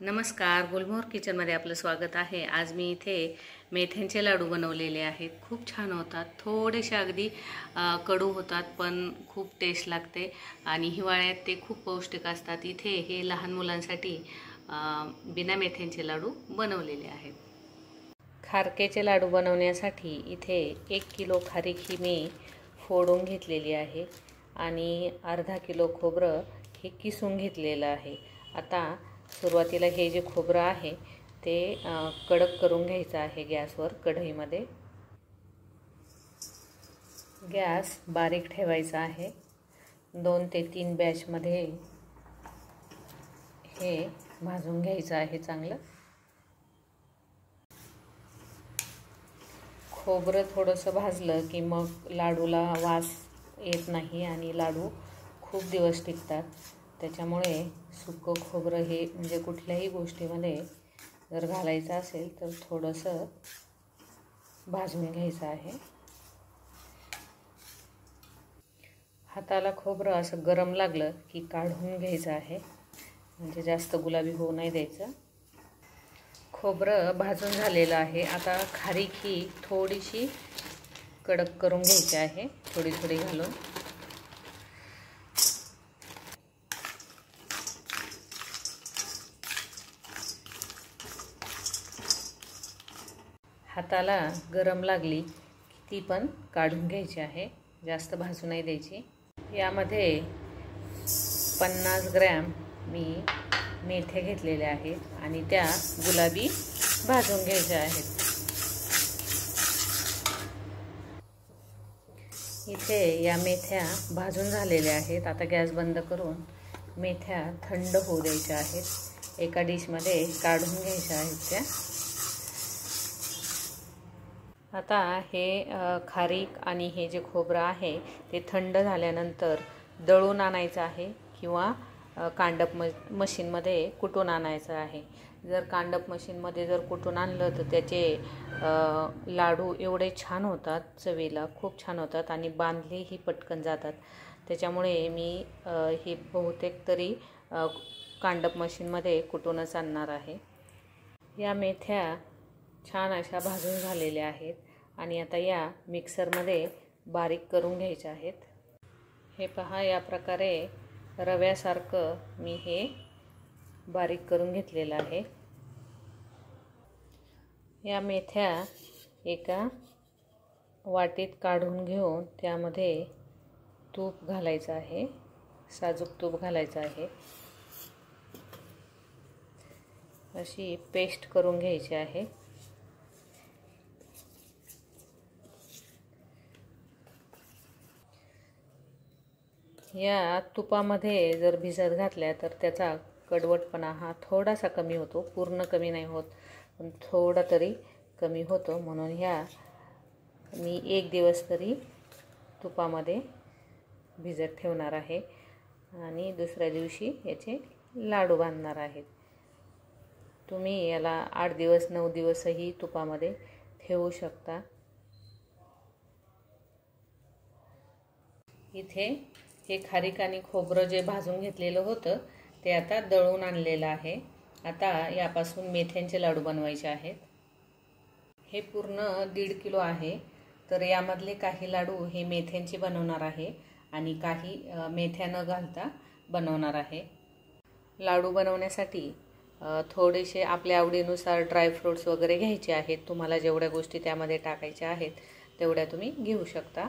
नमस्कार, गुलमोहर किचनमध्ये आपलं स्वागत आहे। आज मी इथे मेथ्यांचे लाडू बनवलेले आहेत। खूप छान होतात, थोडेसे अगदी कडू होतात पण खूप टेस्ट लागते आणि हिवाळ्यात ते खूप पौष्टिक असतात। इथे हे लहान मुलांसाठी बिना मेथ्यांचे लाडू बनवलेले आहेत। खारकेचे लाडू बनवण्यासाठी इथे 1 किलो खारीक ही मी फोडून घेतलेली आहे आणि अर्धा किलो खोबरं हे किसून घेतलेलं आहे। आता सुरुवातीला हे जे खोबरं आहे ते कडक करून घ्यायचं आहे गॅसवर कढईमध्ये। गॅस बारीक ठेवायचा आहे। 2 ते 3 बॅचमध्ये हे भाजून घ्यायचं आहे चांगलं। खोबरं थोडंसं भाजलं की मग लाडूला वास येत नाही आणि लाडू खूप दिवस टिकतात। त्याच्यामुळे सुकं खोबरं हे म्हणजे कुठल्याही गोष्टीमध्ये जर घालायचं असेल तर थोडंसं भाजून घ्यायचं आहे। हाताला खोबरं असं गरम लागलं की काढून घ्यायचं आहे, म्हणजे जास्त गुलाबी होऊ नाही द्यायचं। खोबरं भाजून झालेलं आहे। आता खारीक ही थोडीशी कडक करून घ्यायची आहे, थोडी थोडी घालून। हाताला गरम लागली की ती पण काढून घ्यायची आहे, जास्त भाजू नाही द्यायची। यामध्ये 50 ग्रॅम मी मेथ्या घेतलेल्या आहेत आणि त्या गुलाबी भाजून घ्यायच्या आहेत। इथे या मेथ्या भाजून झालेल्या आहेत। आता गॅस बंद करून मेथ्या थंड होऊ द्यायच्या आहेत। एका डिशमध्ये काढून घ्यायच्या आहेत त्या। आता हे खारीक आणि हे जे खोबरं आहे ते थंड झाल्यानंतर दळून आणायचं आहे किंवा कांडप मशीनमध्ये कुटून आणायचं आहे। जर कांडप मशीनमध्ये जर कुटून आणलं तर त्याचे लाडू एवढे छान होतात, चवीला खूप छान होतात आणि बांधलेही पटकन जातात। त्याच्यामुळे मी हे बहुतेक तरी कांडप मशीनमध्ये कुटूनच आणणार आहे। या मेथ्या छान अशा भाजून झालेल्या आहेत आणि आता या मिक्सरमध्ये बारीक करून घ्यायच्या आहेत। हे पहा, या प्रकारे रव्यासारखं मी हे बारीक करून घेतलेलं आहे। या मेथ्या एका वाटीत काढून घेऊन त्यामध्ये तूप घालायचं आहे, साजूक तूप घालायचं आहे। अशी पेस्ट करून घ्यायची आहे। या तुपामध्ये जर भिजत घातल्या तर त्याचा कडवटपणा हा थोडासा कमी होतो, पूर्ण कमी नाही होत पण थोडा तरी कमी होतो। म्हणून ह्या मी 1 दिवस तरी तुपामध्ये भिजत ठेवणार आहे आणि दुसऱ्या दिवशी याचे लाडू बांधणार आहेत। तुम्ही याला 8 दिवस 9 दिवसही तुपामध्ये ठेवू शकता। इथे हे खारीक आणि खोबरं जे भाजून घेतलेलं होतं ते आता दळून आणलेलं आहे। आता यापासून मेथ्यांचे लाडू बनवायचे आहेत। हे पूर्ण 1.5 किलो आहे, तर यामधले काही लाडू हे मेथ्यांचे बनवणार आहे आणि काही मेथ्या न घालता बनवणार आहे। लाडू बनवण्यासाठी थोडेसे आपल्या आवडीनुसार ड्रायफ्रूट्स वगैरे घ्यायचे आहेत। तुम्हाला जेवढ्या गोष्टी त्यामध्ये टाकायच्या आहेत तेवढ्या तुम्ही घेऊ शकता।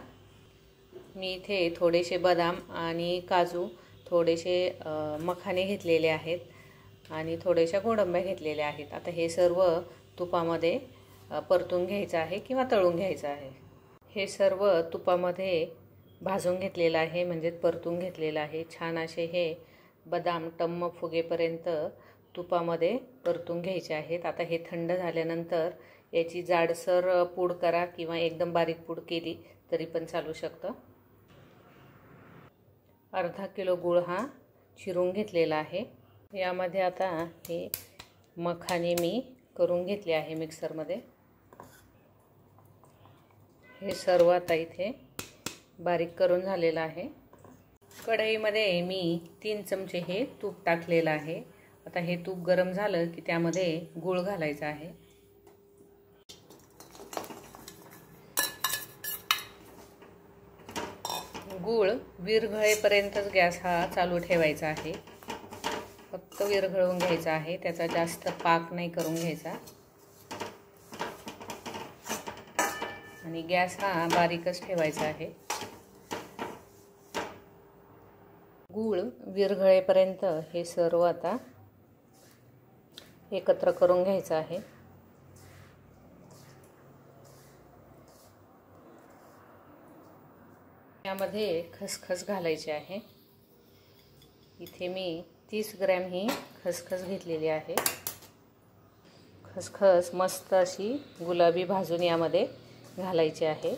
मी इथे थोडेसे बदाम आणि काजू, थोडेसे मखाने घेतलेले आहेत आणि थोड्याशा गोडंब्या घेतलेल्या आहेत। आता हे सर्व तुपामध्ये परतून घ्यायचं आहे किंवा तळून घ्यायचं आहे। हे सर्व तुपामध्ये भाजून घेतलेलं आहे, म्हणजे परतून घेतलेलं आहे। छान असे हे बदाम टम्म फुगेपर्यंत तुपामध्ये परतून घ्यायचे आहेत। आता हे थंड झाल्यानंतर याची जाडसर पूड करा किंवा एकदम बारीक पूड केली तरी पण चालू शकतं। अर्धा किलो गूळ हा चिरून घेतलेला आहे। यामध्ये आता हे मखाने मी करून घेतले आहे मिक्सरमध्ये। हे सर्व आता इथे बारीक करून झालेलं आहे। कढईमध्ये मी 3 चमचे हे तूप टाकलेलं आहे आता हे तूप गरम झालं की त्यामध्ये गूळ घालायचा आहे. गूळ विरघळेपर्यंतच गॅस हा चालू ठेवायचा आहे. फक्त विरघळवून घ्यायचा आहे, त्याचा जास्त पाक नाही करून घ्यायचा. आणि गॅस हा बारीकच ठेवायचा आहे. गूळ विरघळेपर्यंत हे सर्व आता एकत्र करून घ्यायचं आहे. यामध्ये खसखस घालायची आहे. इथे मी 30 ग्रॅम ही खसखस घेतलेली आहे. खसखस मस्त अशी गुलाबी भाजून यामध्ये घालायची आहे.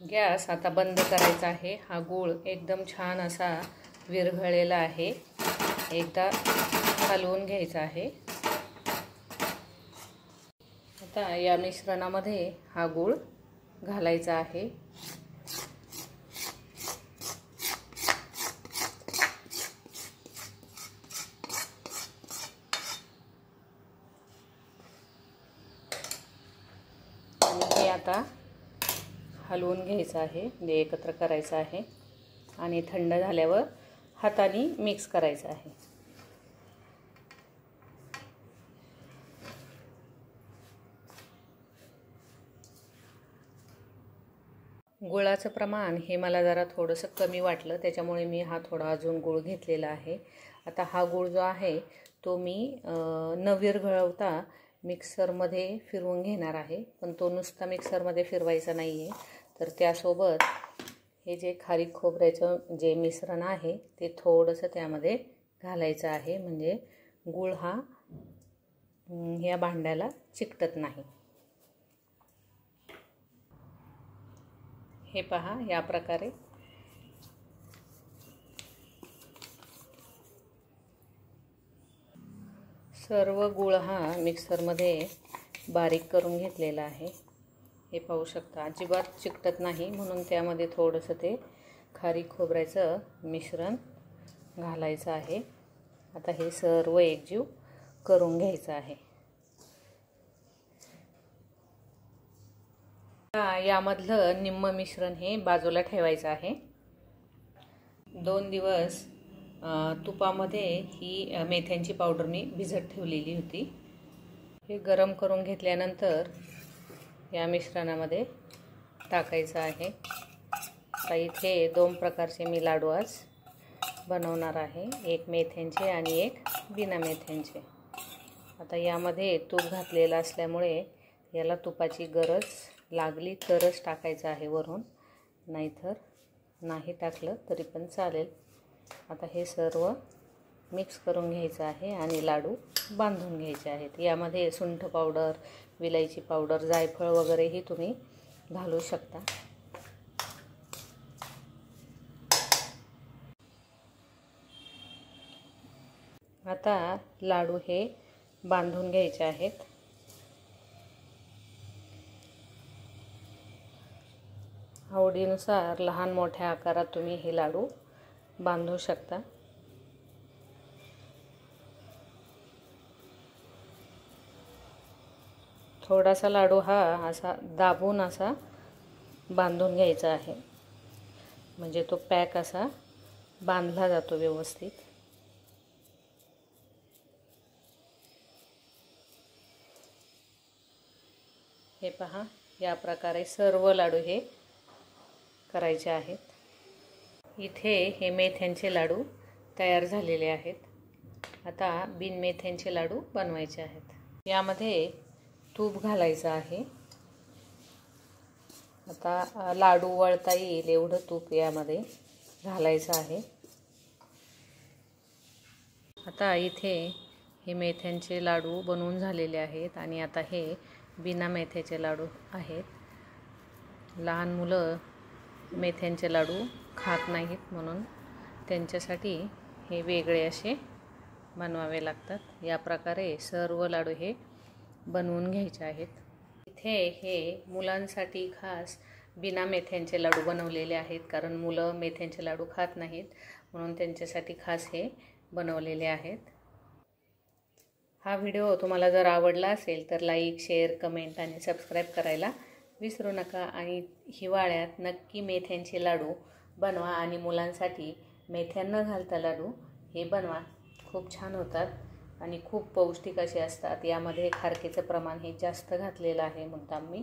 गॅस आता बंद करायचा आहे. हा गूळ एकदम छान असा विरघळलेला आहे. एकदा हलवून घ्यायचा आहे. आता या मिश्रणामध्ये हा गूळ घालायचा आहे. आणि हे आता हलवून घ्यायचं आहे, म्हणजे एकत्र करायचं आहे आणि थंड झाल्यावर हाताने मिक्स करायचं आहे. गुळाचं प्रमाण हे मला जरा थोडंसं कमी वाटलं, त्याच्यामुळे मी हा थोडा अजून गूळ घेतलेला आहे. आता हा गूळ जो आहे तो मी न विरघळवता मिक्सरमध्ये फिरवून घेणार आहे. पण तो नुसता मिक्सरमध्ये फिरवायचा नाही आहे, तर त्यासोबत हे जे खारीक खोबऱ्याचं जे मिश्रण आहे ते थोडंसं त्यामध्ये घालायचं आहे, म्हणजे गूळ हा या भांड्याला चिकटत नाही. हे पहा, या प्रकारे सर्व गूळ हा मिक्सरमध्ये बारीक करून घेतलेला आहे. हे पाहू शकता, अजिबात चिकटत नाही, म्हणून त्यामध्ये थोडंसं ते खारीक खोबऱ्याचं मिश्रण घालायचं आहे. आता हे सर्व एकजीव करून घ्यायचं आहे. यामधलं निम्म मिश्रण हे बाजूला ठेवायचं आहे. 2 दिवस तुपामध्ये ही मेथ्यांची पावडर मी भिजत ठेवलेली होती. हे गरम करून घेतल्यानंतर या मिश्रणामध्ये टाकायचं आहे. आता इथे 2 प्रकारचे मी लाडू आज बनवणार आहे, एक मेथ्यांचे आणि एक बिना मेथ्यांचे. आता यामध्ये तूप घातलेलं असल्यामुळे याला तुपाची गरज लागली तरच टाकायचं आहे वरून, नाहीतर नाही टाकलं तरी पण चालेल. आता हे सर्व मिक्स करून घ्यायचं आहे आणि लाडू बांधून घ्यायचे आहेत. यामध्ये सुंठ पावडर, विलायची पावडर, जायफळ वगैरेही तुम्ही घालू शकता. आता लाडू हे बांधून घ्यायचे आहेत. आवडीनुसार लहान मोठ्या आकारात तुम्ही हे लाडू बांधू शकता. थोडासा लाडू हा असा दाबून असा बांधून घ्यायचा आहे, म्हणजे तो पॅक असा बांधला जातो व्यवस्थित. हे पहा, या प्रकारे सर्व लाडू हे करायचे आहेत. इथे हे मेथ्यांचे लाडू तयार झालेले आहेत. आता बिन मेथ्यांचे लाडू बनवायचे आहेत. यामध्ये तूप घालायचं आहे. आता लाडू वळता येईल एवढं तूप यामध्ये घालायचं आहे. आता इथे हे मेथ्यांचे लाडू बनवून झालेले आहेत आणि आता हे बिना मेथ्याचे लाडू आहेत. लहान मुलं मेथ्यांचे लाडू खात नाहीत, म्हणून त्यांच्यासाठी हे वेगळे असे बनवावे लागतात. या प्रकारे सर्व लाडू हे बनवून घ्यायचे आहेत. इथे हे मुलांसाठी खास बिना मेथ्यांचे लाडू बनवलेले आहेत, कारण मुलं मेथ्यांचे लाडू खात नाहीत, म्हणून त्यांच्यासाठी खास हे बनवलेले आहेत. हा व्हिडिओ तुम्हाला जर आवडला असेल तर लाईक, शेअर, कमेंट आणि सबस्क्राईब करायला विसरू नका. आणि हिवाळ्यात नक्की मेथ्यांचे लाडू बनवा आणि मुलांसाठी मेथ्या न घालता लाडू हे बनवा. खूप छान होतात आणि खूप पौष्टिक असे असतात. यामध्ये खारकेचं प्रमाण हे जास्त घातलेलं आहे मुद्दाम मी.